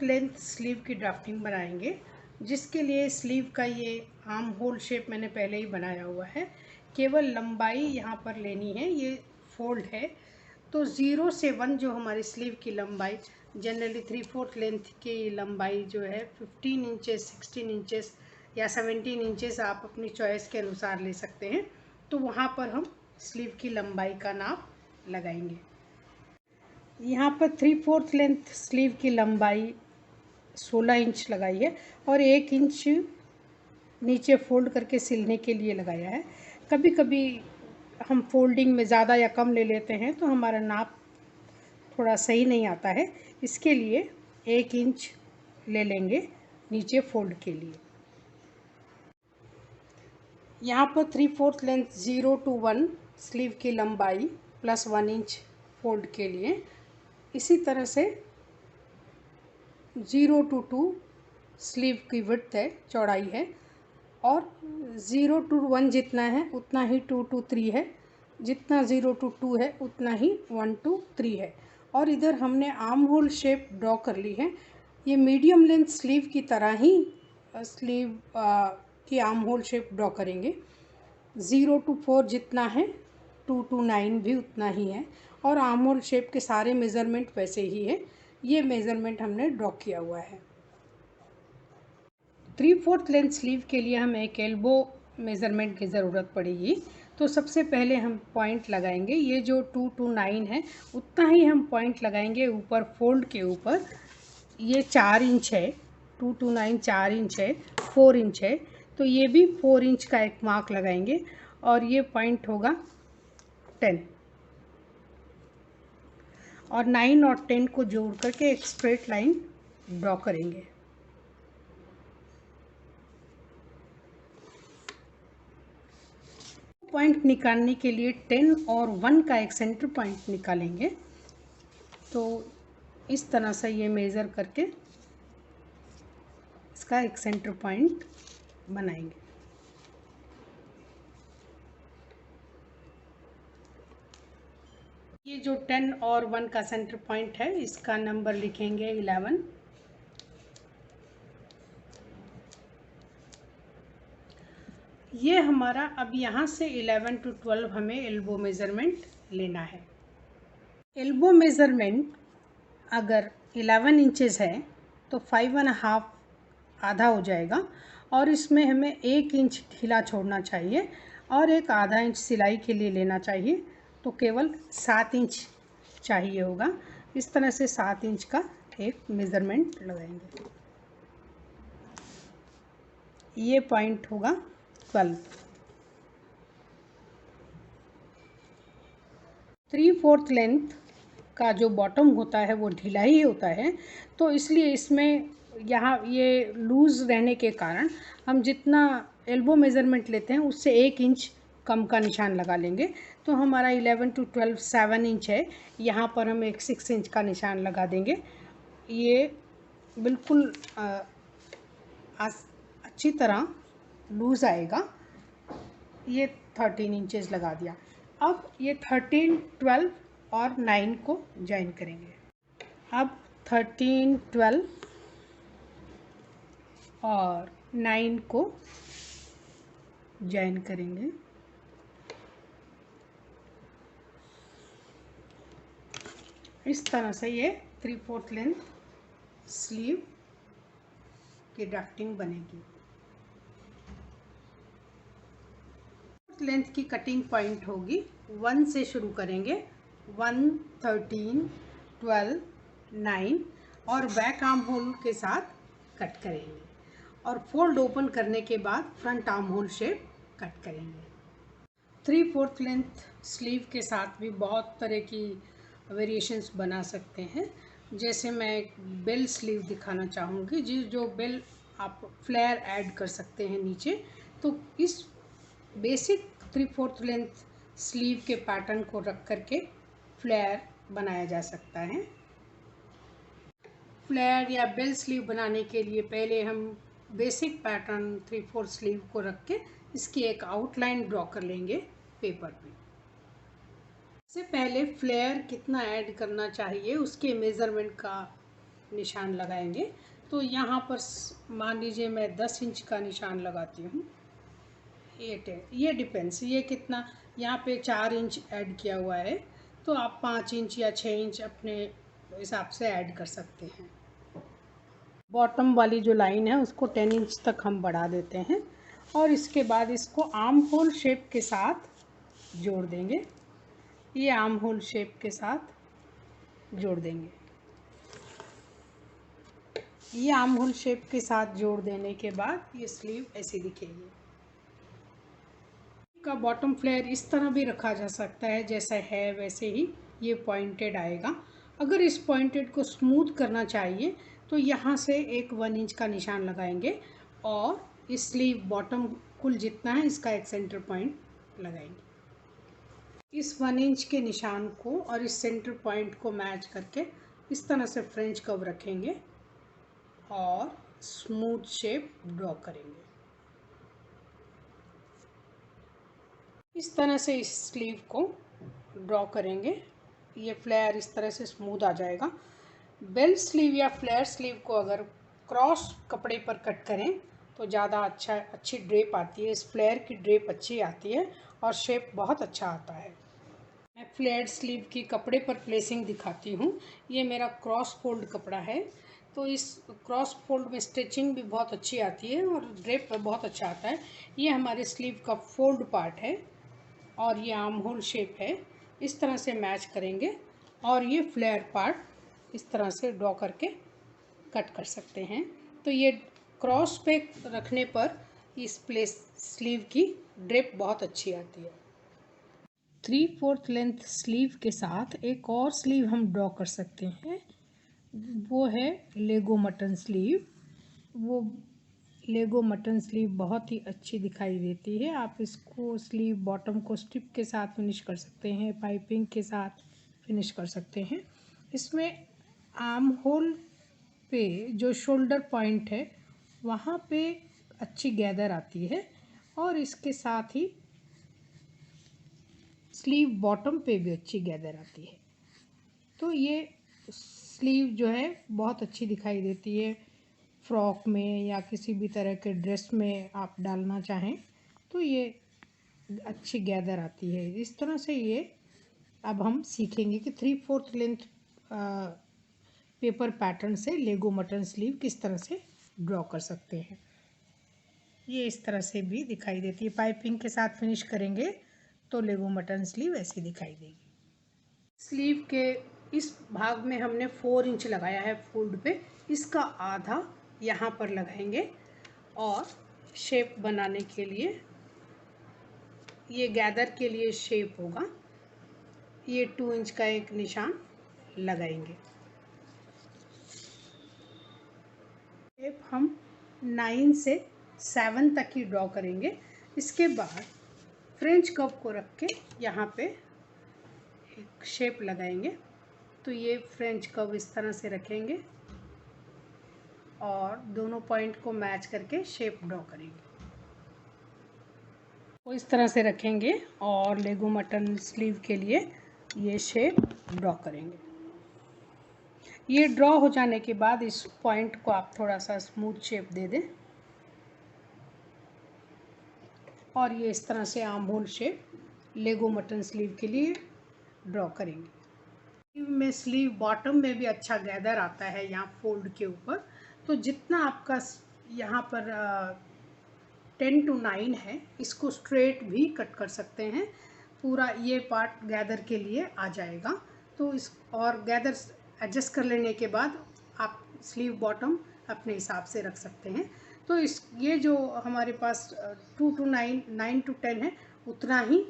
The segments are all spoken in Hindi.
3/4 लेंथ स्लीव की ड्राफ्टिंग बनाएंगे, जिसके लिए स्लीव का ये आर्म होल शेप मैंने पहले ही बनाया हुआ है। केवल लंबाई यहाँ पर लेनी है, ये फोल्ड है तो 0 से 1 जो हमारी स्लीव की लंबाई, जनरली 3/4 लेंथ की लंबाई जो है 15 इंचेस, 16 इंचेस या 17 इंचेस आप अपनी चॉइस के अनुसार ले सकते हैं। तो वहाँ पर हम स्लीव की लंबाई का नाप लगाएंगे। यहाँ पर 3/4 लेंथ स्लीव की लंबाई 16 इंच लगाई है और 1 इंच नीचे फोल्ड करके सिलने के लिए लगाया है। कभी कभी हम फोल्डिंग में ज़्यादा या कम ले लेते हैं तो हमारा नाप थोड़ा सही नहीं आता है, इसके लिए 1 इंच ले लेंगे नीचे फोल्ड के लिए। यहाँ पर 3/4 लेंथ 0 to 1 स्लीव की लंबाई प्लस 1 इंच फोल्ड के लिए, इसी तरह से 0 to 2 स्लीव की विड्थ है, चौड़ाई है, और 0 to 1 जितना है उतना ही 2 to 3 है, जितना 0 to 2 है उतना ही 1 to 3 है। और इधर हमने आर्म होल शेप ड्रॉ कर ली है। ये मीडियम लेंथ स्लीव की तरह ही स्लीव की आर्म होल शेप ड्रॉ करेंगे। 0 to 4 जितना है 2 to 9 भी उतना ही है, और आर्म होल शेप के सारे मेज़रमेंट वैसे ही है। ये मेज़रमेंट हमने ड्रॉ किया हुआ है। 3/4 लेंथ स्लीव के लिए हमें एक एल्बो मेज़रमेंट की ज़रूरत पड़ेगी। तो सबसे पहले हम पॉइंट लगाएंगे, ये जो 2 to 9 है उतना ही हम पॉइंट लगाएंगे ऊपर फोल्ड के ऊपर। ये 4 इंच है, 2 to 9 4 इंच है, 4 इंच है, तो ये भी 4 इंच का एक मार्क लगाएंगे और ये पॉइंट होगा 10, और 9 और 10 को जोड़ करके एक स्ट्रेट लाइन ड्रॉ करेंगे। पॉइंट निकालने के लिए 10 और 1 का एक सेंटर पॉइंट निकालेंगे। तो इस तरह से ये मेज़र करके इसका एक सेंटर पॉइंट बनाएंगे। ये जो 10 और 1 का सेंटर पॉइंट है, इसका नंबर लिखेंगे 11। ये हमारा अब यहाँ से 11 to 12 हमें एल्बो मेज़रमेंट लेना है। एल्बो मेज़रमेंट अगर 11 इंचेस है तो 5.5 आधा हो जाएगा, और इसमें हमें 1 इंच ढीला छोड़ना चाहिए और एक आधा इंच सिलाई के लिए लेना चाहिए, तो केवल 7 इंच चाहिए होगा। इस तरह से 7 इंच का एक मेज़रमेंट लगाएंगे। ये पॉइंट होगा 12। 3/4 लेंथ का जो बॉटम होता है वो ढीला ही होता है, तो इसलिए इसमें यहाँ ये लूज़ रहने के कारण हम जितना एल्बो मेज़रमेंट लेते हैं उससे 1 इंच कम का निशान लगा लेंगे। तो हमारा 11 to 12 7 इंच है, यहाँ पर हम एक 6 इंच का निशान लगा देंगे। ये बिल्कुल अच्छी तरह लूज़ आएगा। ये 13 इंचेस लगा दिया। अब ये 13, 12 और 9 को ज्वाइन करेंगे। अब 13, 12 और 9 को ज्वाइन करेंगे। इस तरह से ये 3/4 लेंथ स्लीव की ड्राफ्टिंग बनेगी। लेंथ की कटिंग पॉइंट होगी 1 से शुरू करेंगे, 1, 13, 12, 9 और बैक आर्म होल के साथ कट करेंगे, और फोल्ड ओपन करने के बाद front arm hole shape cut करेंगे। 3/4 लेंथ स्लीव के साथ भी बहुत तरह की वेरिएशंस बना सकते हैं। जैसे मैं एक बेल स्लीव दिखाना चाहूँगी, जो बेल आप फ्लेयर ऐड कर सकते हैं नीचे। तो इस बेसिक 3/4 लेंथ स्लीव के पैटर्न को रख करके फ्लेयर बनाया जा सकता है। फ्लेयर या बेल स्लीव बनाने के लिए पहले हम बेसिक पैटर्न 3/4 स्लीव को रख के इसकी एक आउटलाइन ड्रॉ कर लेंगे पेपर पे। इससे पहले फ्लेयर कितना ऐड करना चाहिए उसके मेज़रमेंट का निशान लगाएंगे। तो यहाँ पर मान लीजिए मैं 10 इंच का निशान लगाती हूँ। ये डिपेंड्स, ये कितना, यहाँ पे 4 इंच ऐड किया हुआ है, तो आप 5 इंच या 6 इंच अपने हिसाब से ऐड कर सकते हैं। बॉटम वाली जो लाइन है उसको 10 इंच तक हम बढ़ा देते हैं और इसके बाद इसको आर्म होल शेप के साथ जोड़ देंगे। ये आर्म होल शेप के साथ जोड़ देंगे। ये आर्म होल शेप के साथ जोड़ देने के बाद ये स्लीव ऐसी दिखेगी। का बॉटम फ्लेयर इस तरह भी रखा जा सकता है, जैसा है वैसे ही ये पॉइंटेड आएगा। अगर इस पॉइंटेड को स्मूथ करना चाहिए तो यहाँ से एक 1 इंच का निशान लगाएंगे और इस स्लीव बॉटम कुल जितना है इसका एक सेंटर पॉइंट लगाएंगे। इस 1 इंच के निशान को और इस सेंटर पॉइंट को मैच करके इस तरह से फ्रेंच कर्व रखेंगे और स्मूथ शेप ड्रॉ करेंगे। इस तरह से इस स्लीव को ड्रॉ करेंगे। ये फ्लेयर इस तरह से स्मूथ आ जाएगा। बेल स्लीव या फ्लेयर स्लीव को अगर क्रॉस कपड़े पर कट करें तो ज़्यादा अच्छी ड्रेप आती है। इस फ्लेयर की ड्रेप अच्छी आती है और शेप बहुत अच्छा आता है। मैं फ्लेयर स्लीव की कपड़े पर प्लेसिंग दिखाती हूँ। ये मेरा क्रॉस फोल्ड कपड़ा है, तो इस क्रॉस फोल्ड में स्टिचिंग भी बहुत अच्छी आती है और ड्रेप पर बहुत अच्छा आता है। ये हमारे स्लीव का फोल्ड पार्ट है और ये आर्म होल शेप है। इस तरह से मैच करेंगे और ये फ्लेयर पार्ट इस तरह से ड्रॉ करके कट कर सकते हैं। तो ये क्रॉस पे रखने पर इस प्लेस स्लीव की ड्रेप बहुत अच्छी आती है। 3/4 लेंथ स्लीव के साथ एक और स्लीव हम ड्रॉ कर सकते हैं, वो है लेगो मटन स्लीव। वो लेगो मटन स्लीव बहुत ही अच्छी दिखाई देती है। आप इसको स्लीव बॉटम को स्ट्रिप के साथ फिनिश कर सकते हैं, पाइपिंग के साथ फिनिश कर सकते हैं। इसमें आर्म होल पे जो शोल्डर पॉइंट है वहाँ पे अच्छी गैदर आती है और इसके साथ ही स्लीव बॉटम पे भी अच्छी गैदर आती है। तो ये स्लीव जो है बहुत अच्छी दिखाई देती है। फ्रॉक में या किसी भी तरह के ड्रेस में आप डालना चाहें तो ये अच्छी गैदर आती है। इस तरह से ये अब हम सीखेंगे कि 3/4 लेंथ पेपर पैटर्न से लेगो मटन स्लीव किस तरह से ड्रॉ कर सकते हैं। ये इस तरह से भी दिखाई देती है। पाइपिंग के साथ फिनिश करेंगे तो लेगो मटन स्लीव ऐसी दिखाई देगी। स्लीव के इस भाग में हमने 4 इंच लगाया है फोल्ड पे, इसका आधा यहाँ पर लगाएंगे और शेप बनाने के लिए, ये गैदर के लिए शेप होगा, ये 2 इंच का एक निशान लगाएंगे। शेप हम 9 से 7 तक ही ड्रॉ करेंगे। इसके बाद फ्रेंच कर्व को रख के यहाँ पे एक शेप लगाएंगे। तो ये फ्रेंच कर्व इस तरह से रखेंगे और दोनों पॉइंट को मैच करके शेप ड्रॉ करेंगे। तो इस तरह से रखेंगे और लेगो मटन स्लीव के लिए ये शेप ड्रॉ करेंगे। ये ड्रॉ हो जाने के बाद इस पॉइंट को आप थोड़ा सा स्मूथ शेप दे दें और ये इस तरह से आर्म होल शेप लेगो मटन स्लीव के लिए ड्रॉ करेंगे। में स्लीव बॉटम में भी अच्छा गैदर आता है यहाँ फोल्ड के ऊपर, तो जितना आपका यहाँ पर 10 to 9 है इसको स्ट्रेट भी कट कर सकते हैं। पूरा ये पार्ट गैदर के लिए आ जाएगा। तो इस और गैदर एडजस्ट कर लेने के बाद आप स्लीव बॉटम अपने हिसाब से रख सकते हैं। तो ये जो हमारे पास 2 to 9, 9 to 10 है, उतना ही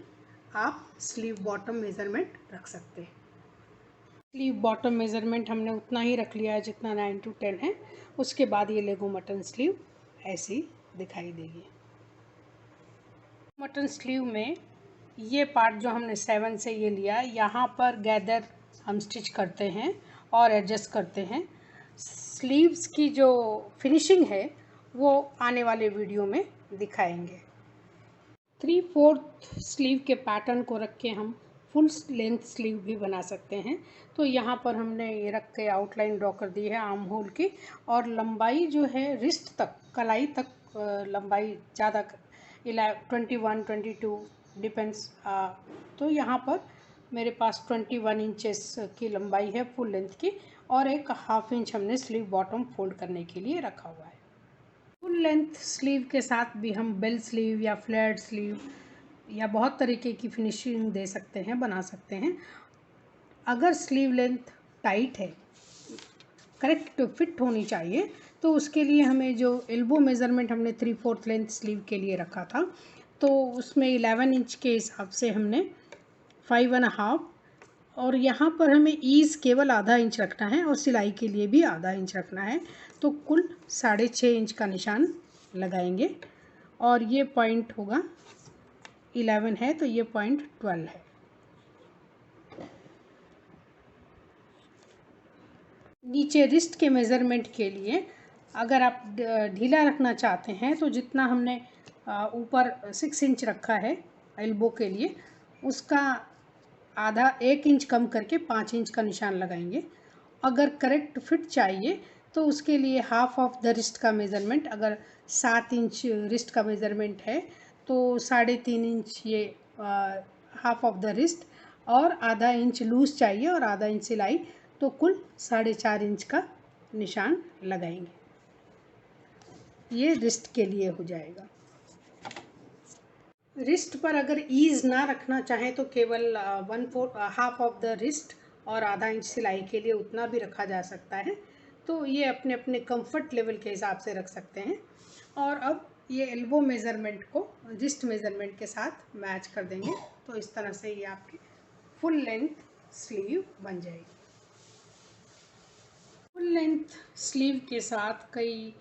आप स्लीव बॉटम मेज़रमेंट रख सकते हैं। स्लीव बॉटम मेज़रमेंट हमने उतना ही रख लिया है जितना 9 to 10 है। उसके बाद ये लेगो मटन स्लीव ऐसी दिखाई देगी। मटन स्लीव में ये पार्ट जो हमने 7 से ये लिया, यहाँ पर गैदर हम स्टिच करते हैं और एडजस्ट करते हैं। स्लीव्स की जो फिनिशिंग है वो आने वाले वीडियो में दिखाएंगे। 3/4 स्लीव के पैटर्न को रख के हम फुल लेंथ स्लीव भी बना सकते हैं। तो यहाँ पर हमने ये रख के आउटलाइन ड्रॉ कर दी है आर्म होल की, और लंबाई जो है रिस्ट तक, कलाई तक लंबाई ज़्यादा 21 22 डिपेंड्स। तो यहाँ पर मेरे पास 21 इंचेस की लंबाई है फुल लेंथ की, और एक हाफ इंच हमने स्लीव बॉटम फोल्ड करने के लिए रखा हुआ है। फुल लेंथ स्लीव के साथ भी हम बेल स्लीव या फ्लैट स्लीव या बहुत तरीके की फिनिशिंग दे सकते हैं, बना सकते हैं। अगर स्लीव लेंथ टाइट है, करेक्ट फिट होनी चाहिए, तो उसके लिए हमें जो एल्बो मेज़रमेंट हमने 3/4 लेंथ स्लीव के लिए रखा था, तो उसमें 11 इंच के हिसाब से हमने 5.5, और यहाँ पर हमें ईज़ केवल आधा इंच रखना है और सिलाई के लिए भी आधा इंच रखना है। तो कुल 6.5 इंच का निशान लगाएंगे, और ये पॉइंट होगा 11 है तो ये पॉइंट 12 है। नीचे रिस्ट के मेज़रमेंट के लिए अगर आप ढीला रखना चाहते हैं तो जितना हमने ऊपर 6 इंच रखा है एल्बो के लिए, उसका आधा 1 इंच कम करके 5 इंच का निशान लगाएंगे। अगर करेक्ट फिट चाहिए तो उसके लिए हाफ ऑफ द रिस्ट का मेज़रमेंट, अगर 7 इंच रिस्ट का मेज़रमेंट है तो 3.5 इंच ये हाफ ऑफ द रिस्ट, और आधा इंच लूज़ चाहिए और आधा इंच सिलाई, तो कुल 4.5 इंच का निशान लगाएंगे। ये रिस्ट के लिए हो जाएगा। रिस्ट पर अगर ईज ना रखना चाहें तो केवल हाफ ऑफ द रिस्ट और आधा इंच सिलाई के लिए उतना भी रखा जा सकता है। तो ये अपने अपने कंफर्ट लेवल के हिसाब से रख सकते हैं। और अब ये एल्बो मेज़रमेंट को रिस्ट मेज़रमेंट के साथ मैच कर देंगे, तो इस तरह से ये आपकी फुल लेंथ स्लीव बन जाएगी। फुल लेंथ स्लीव के साथ कई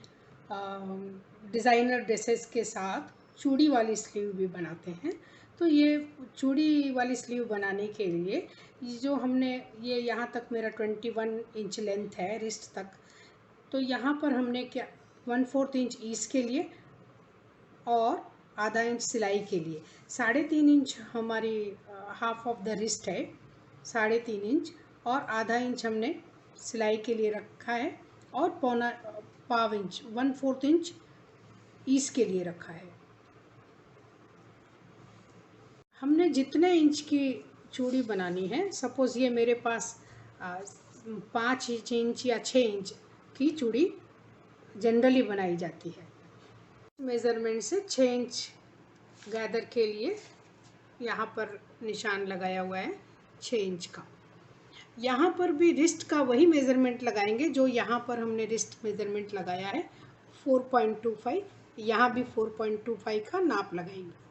डिज़ाइनर ड्रेसेस के साथ चूड़ी वाली स्लीव भी बनाते हैं। तो ये चूड़ी वाली स्लीव बनाने के लिए जो हमने ये यहाँ तक मेरा 21 इंच लेंथ है रिस्ट तक, तो यहाँ पर हमने क्या 1/4 इंच ईज के लिए और आधा इंच सिलाई के लिए, 3.5 इंच हमारी हाफ ऑफ द रिस्ट है, 3.5 इंच, और आधा इंच हमने सिलाई के लिए रखा है, और पाव इंच 1/4 इंच ईज के लिए रखा है। हमने जितने इंच की चूड़ी बनानी है, सपोज़ ये मेरे पास 5 इंच या 6 इंच की चूड़ी जनरली बनाई जाती है। मेज़रमेंट से 6 इंच गैदर के लिए यहाँ पर निशान लगाया हुआ है 6 इंच का। यहाँ पर भी रिस्ट का वही मेज़रमेंट लगाएंगे जो यहाँ पर हमने रिस्ट मेज़रमेंट लगाया है 4.25, यहाँ भी 4.25 का नाप लगाएंगे।